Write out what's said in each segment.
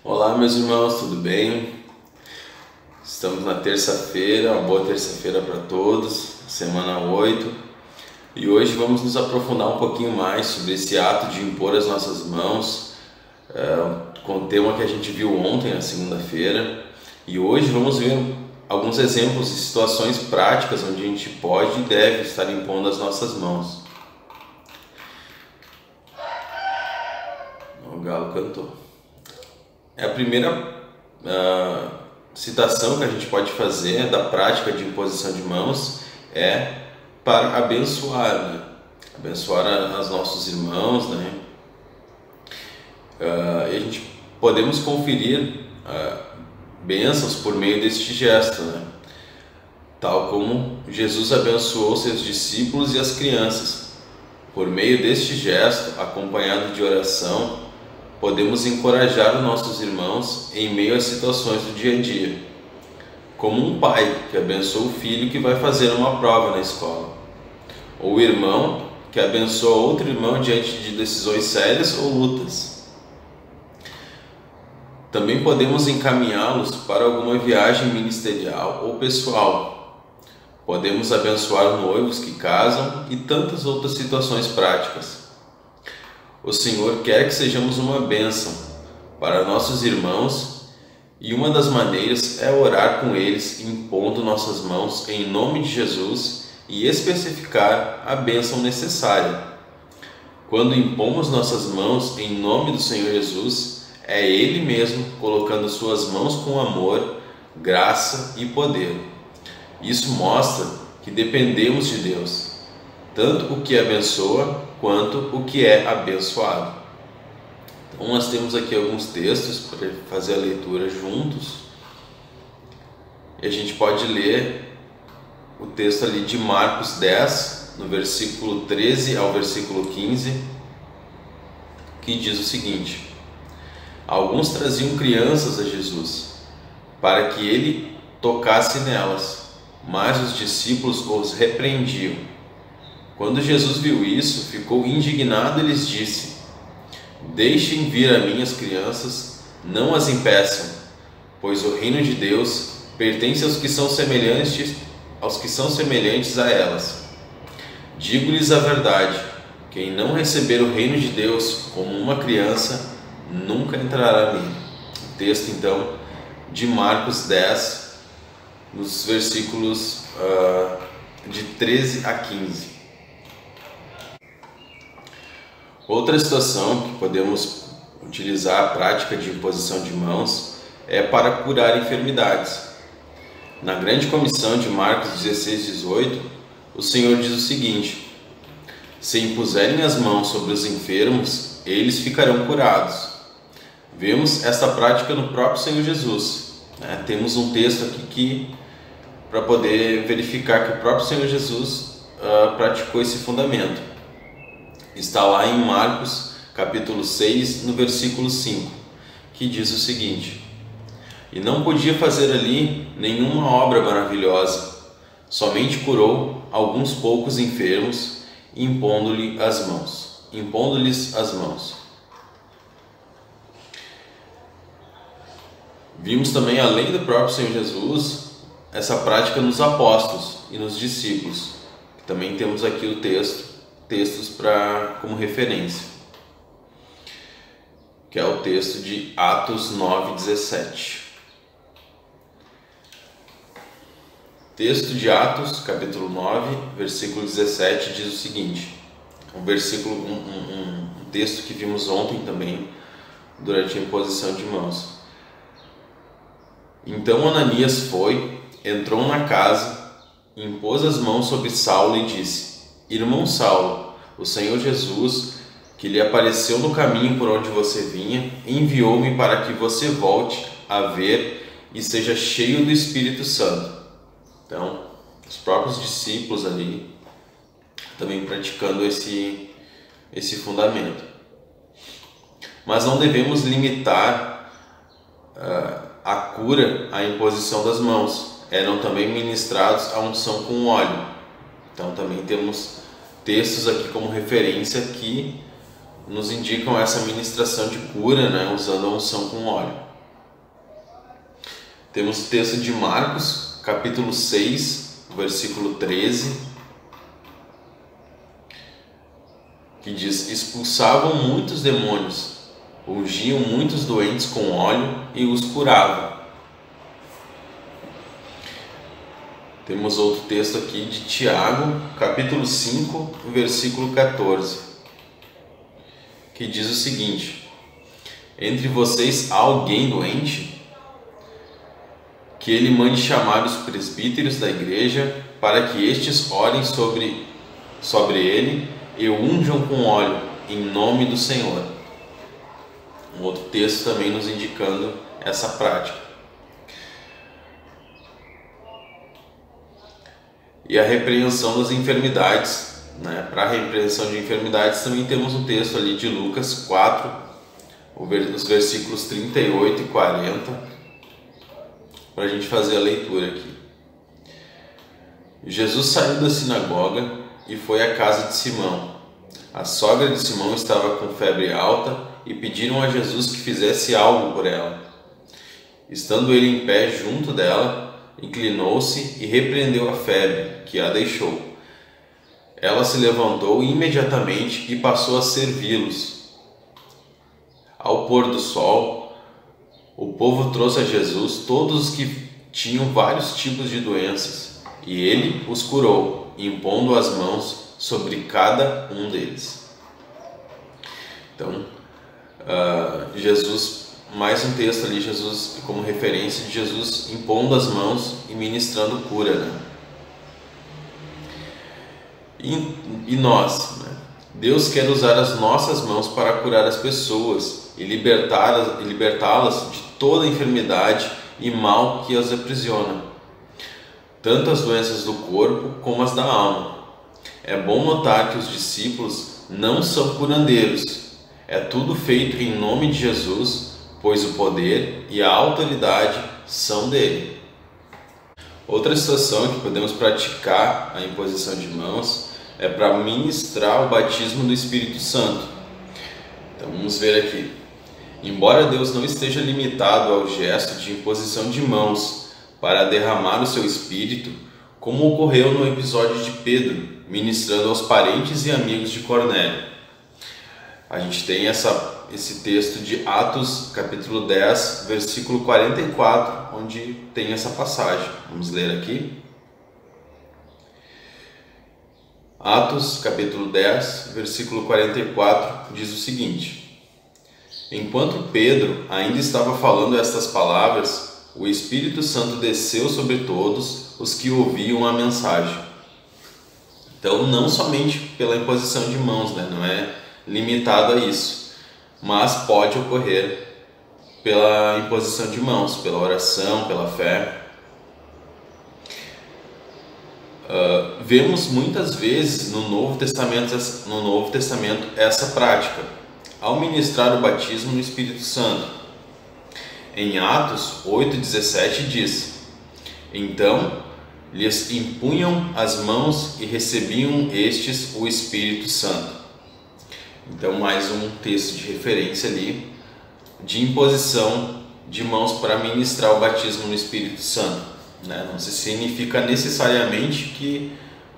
Olá, meus irmãos, tudo bem? Estamos na terça-feira, uma boa terça-feira para todos, semana 8, e hoje vamos nos aprofundar um pouquinho mais sobre esse ato de impor as nossas mãos, com o tema que a gente viu ontem, na segunda-feira, e hoje vamos ver alguns exemplos de situações práticas onde a gente pode e deve estar impondo as nossas mãos. O galo cantou. A primeira citação que a gente pode fazer da prática de imposição de mãos é para abençoar, né? Abençoar os nossos irmãos, né? E a gente podemos conferir bênçãos por meio deste gesto, né? Tal como Jesus abençoou seus discípulos e as crianças. Por meio deste gesto, acompanhado de oração, podemos encorajar os nossos irmãos em meio às situações do dia a dia, como um pai que abençoa o filho que vai fazer uma prova na escola, ou o irmão que abençoa outro irmão diante de decisões sérias ou lutas. Também podemos encaminhá-los para alguma viagem ministerial ou pessoal. Podemos abençoar noivos que casam e tantas outras situações práticas. O Senhor quer que sejamos uma bênção para nossos irmãos, e uma das maneiras é orar com eles, impondo nossas mãos em nome de Jesus e especificar a bênção necessária. Quando impomos nossas mãos em nome do Senhor Jesus, é Ele mesmo colocando suas mãos com amor, graça e poder. Isso mostra que dependemos de Deus, tanto o que abençoa quanto o que é abençoado. Então nós temos aqui alguns textos para fazer a leitura juntos, e a gente pode ler o texto ali de Marcos 10, no versículo 13 ao versículo 15, que diz o seguinte: alguns traziam crianças a Jesus, para que ele tocasse nelas, mas os discípulos os repreendiam. Quando Jesus viu isso, ficou indignado e lhes disse: deixem vir a mim as crianças, não as impeçam, pois o reino de Deus pertence aos que são semelhantes a elas. Digo-lhes a verdade: quem não receber o reino de Deus como uma criança, nunca entrará nele. O texto então de Marcos 10, nos versículos de 13 a 15. Outra situação que podemos utilizar a prática de imposição de mãos é para curar enfermidades. Na grande comissão de Marcos 16, 18, o Senhor diz o seguinte: se impuserem as mãos sobre os enfermos, eles ficarão curados. Vemos esta prática no próprio Senhor Jesus, né? Temos um texto aqui para poder verificar que o próprio Senhor Jesus praticou esse fundamento. Está lá em Marcos capítulo 6, no versículo 5, que diz o seguinte: e não podia fazer ali nenhuma obra maravilhosa, somente curou alguns poucos enfermos, impondo-lhes as mãos. Vimos também, além do próprio Senhor Jesus, essa prática nos apóstolos e nos discípulos. Também temos aqui o textos como referência, que é o texto de Atos 9:17. Texto de Atos, capítulo 9, versículo 17, diz o seguinte: um texto que vimos ontem também, durante a imposição de mãos. Então Ananias foi, entrou na casa, impôs as mãos sobre Saulo e disse: irmão Saulo, o Senhor Jesus, que lhe apareceu no caminho por onde você vinha, enviou-me para que você volte a ver e seja cheio do Espírito Santo. Então, os próprios discípulos ali também praticando esse fundamento. Mas não devemos limitar a cura à imposição das mãos. Eram também ministrados a unção com óleo. Então também temos textos aqui como referência que nos indicam essa ministração de cura, né, usando a unção com óleo. Temos o texto de Marcos, capítulo 6, versículo 13, que diz: expulsavam muitos demônios, ungiam muitos doentes com óleo e os curavam. Temos outro texto aqui de Tiago, capítulo 5, versículo 14, que diz o seguinte: entre vocês há alguém doente? Que ele mande chamar os presbíteros da igreja, para que estes orem sobre ele e o unjam com óleo, em nome do Senhor. Um outro texto também nos indicando essa prática. E a repreensão das enfermidades, né? Para a repreensão de enfermidades também temos um texto ali de Lucas 4, os versículos 38 e 40, para a gente fazer a leitura aqui. Jesus saiu da sinagoga e foi à casa de Simão. A sogra de Simão estava com febre alta e pediram a Jesus que fizesse algo por ela. Estando ele em pé junto dela, inclinou-se e repreendeu a febre, que a deixou. Ela se levantou imediatamente e passou a servi-los. Ao pôr do sol, o povo trouxe a Jesus todos os que tinham vários tipos de doenças, e ele os curou, impondo as mãos sobre cada um deles. Então, Jesus, mais um texto ali, Jesus como referência de Jesus impondo as mãos e ministrando cura, né? E nós, né? Deus quer usar as nossas mãos para curar as pessoas e libertá-las de toda enfermidade e mal que as aprisiona, tanto as doenças do corpo como as da alma. É bom notar que os discípulos não são curandeiros. É tudo feito em nome de Jesus, pois o poder e a autoridade são dele. Outra situação que podemos praticar a imposição de mãos é para ministrar o batismo do Espírito Santo. Então vamos ver aqui. Embora Deus não esteja limitado ao gesto de imposição de mãos para derramar o seu Espírito, como ocorreu no episódio de Pedro, ministrando aos parentes e amigos de Cornélio. A gente tem esse texto de Atos, capítulo 10, versículo 44, onde tem essa passagem. Vamos ler aqui. Atos, capítulo 10, versículo 44, diz o seguinte: enquanto Pedro ainda estava falando estas palavras, o Espírito Santo desceu sobre todos os que ouviam a mensagem. Então, não somente pela imposição de mãos, né? Não é limitado a isso, mas pode ocorrer pela imposição de mãos, pela oração, pela fé. Vemos muitas vezes no Novo Testamento essa prática, ao ministrar o batismo no Espírito Santo. Em Atos 8,17 diz: então lhes impunham as mãos e recebiam estes o Espírito Santo. Então, mais um texto de referência ali, de imposição de mãos para ministrar o batismo no Espírito Santo, né? Não significa necessariamente que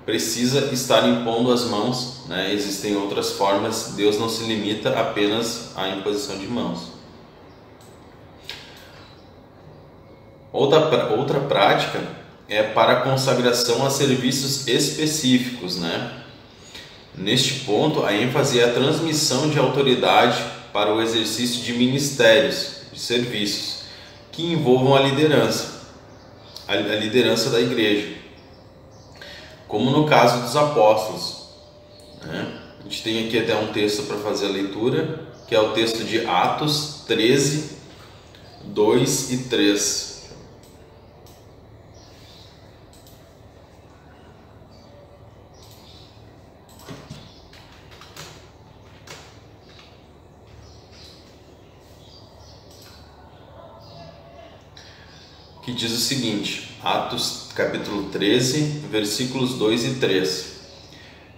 precisa estar impondo as mãos, né? Existem outras formas, Deus não se limita apenas à imposição de mãos. Outra prática é para a consagração a serviços específicos, né? Neste ponto, a ênfase é a transmissão de autoridade para o exercício de ministérios, de serviços, que envolvam a liderança da igreja, como no caso dos apóstolos, né? A gente tem aqui até um texto para fazer a leitura, que é o texto de Atos 13, 2 e 3. Que diz o seguinte, Atos capítulo 13, versículos 2 e 3.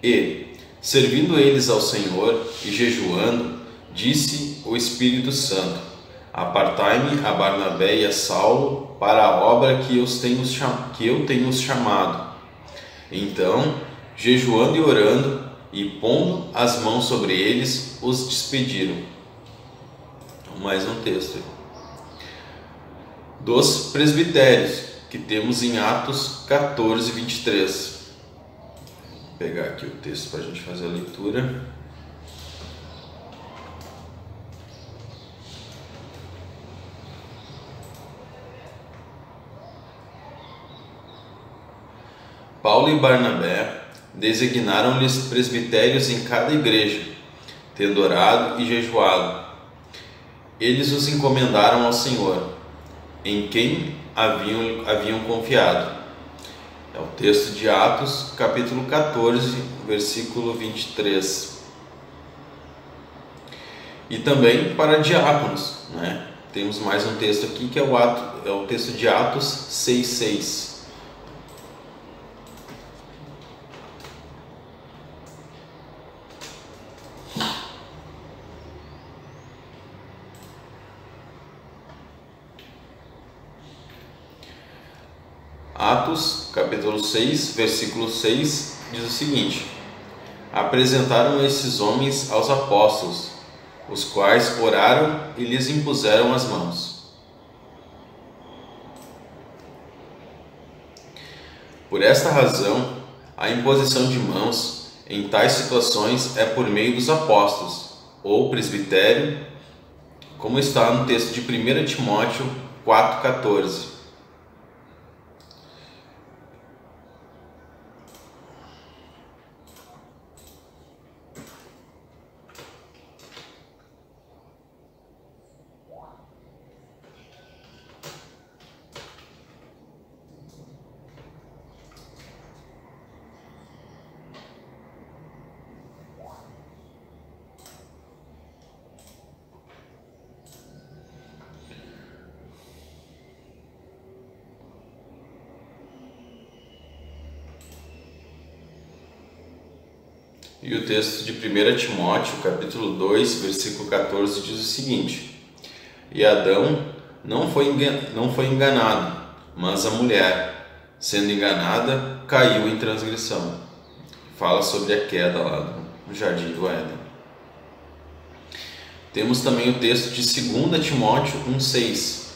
E, servindo eles ao Senhor e jejuando, disse o Espírito Santo: Apartai-me a Barnabé e a Saulo para a obra que eu tenho os chamado. Então, jejuando e orando, e pondo as mãos sobre eles, os despediram. Mais um texto. Dos presbitérios, que temos em Atos 14, 23. Vou pegar aqui o texto para a gente fazer a leitura. Paulo e Barnabé designaram-lhes presbitérios em cada igreja, tendo orado e jejuado. Eles os encomendaram ao Senhor, em quem haviam confiado. É o texto de Atos, capítulo 14, versículo 23. E também para diáconos, né? Temos mais um texto aqui que é o texto de Atos 6:6. Atos, capítulo 6, versículo 6, diz o seguinte: apresentaram esses homens aos apóstolos, os quais oraram e lhes impuseram as mãos. Por esta razão, a imposição de mãos em tais situações é por meio dos apóstolos, ou presbitério, como está no texto de 1 Timóteo 4,14. E o texto de 1 Timóteo, capítulo 2, versículo 14, diz o seguinte: e Adão não foi enganado, mas a mulher, sendo enganada, caiu em transgressão. Fala sobre a queda lá no jardim do Éden. Temos também o texto de 2 Timóteo 1,6.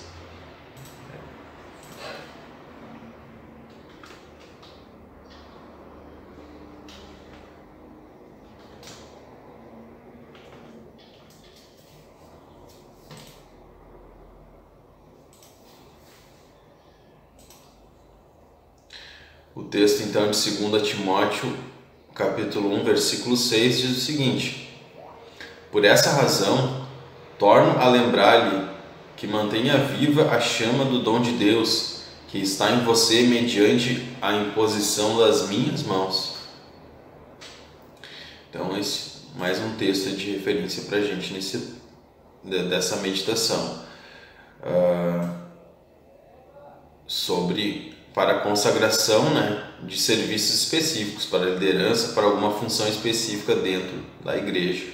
O texto então de 2 Timóteo, capítulo 1, versículo 6, diz o seguinte: por essa razão, torno a lembrar-lhe que mantenha viva a chama do dom de Deus, que está em você mediante a imposição das minhas mãos. Então, esse mais um texto de referência para a gente dessa meditação para a consagração, né, de serviços específicos, para a liderança, para alguma função específica dentro da igreja.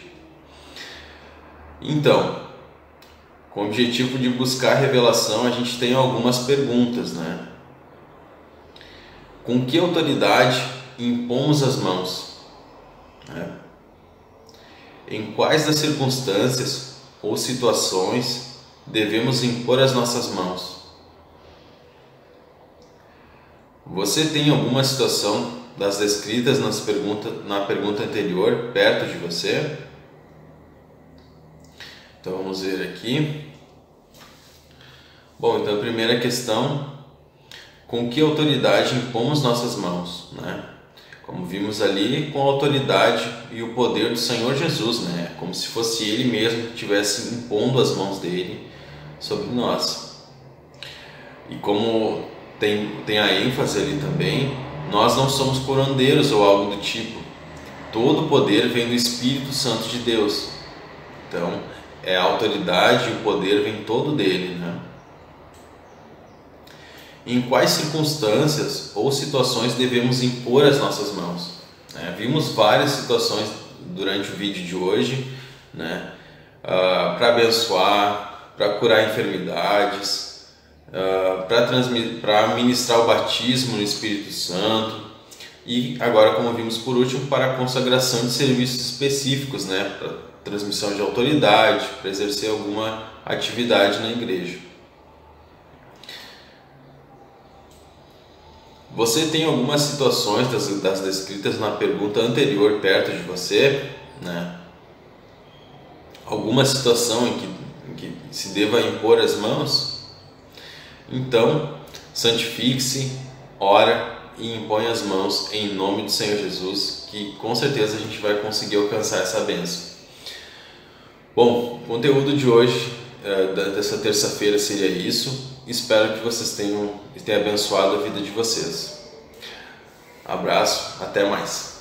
Então, com o objetivo de buscar revelação, a gente tem algumas perguntas, né? Com que autoridade impomos as mãos? Em quais das circunstâncias ou situações devemos impor as nossas mãos? Você tem alguma situação das descritas na pergunta anterior perto de você? Então vamos ver aqui. Bom, então a primeira questão: com que autoridade impomos nossas mãos, né? Como vimos ali, com a autoridade e o poder do Senhor Jesus, né? Como se fosse Ele mesmo que estivesse impondo as mãos dele sobre nós. E como tem a ênfase ali também, nós não somos curandeiros ou algo do tipo. Todo o poder vem do Espírito Santo de Deus. Então, a autoridade e o poder vem todo dele, né? Em quais circunstâncias ou situações devemos impor as nossas mãos? Vimos várias situações durante o vídeo de hoje, né? Para abençoar, para curar enfermidades, para ministrar o batismo no Espírito Santo e agora, como vimos por último, para a consagração de serviços específicos, né, para transmissão de autoridade, para exercer alguma atividade na igreja. Você tem algumas situações das descritas na pergunta anterior perto de você, né? Alguma situação em que se deva impor as mãos? Então, santifique-se, ora e impõe as mãos em nome do Senhor Jesus, que com certeza a gente vai conseguir alcançar essa bênção. Bom, o conteúdo de hoje, dessa terça-feira, seria isso. Espero que vocês tenham abençoado a vida de vocês. Abraço, até mais.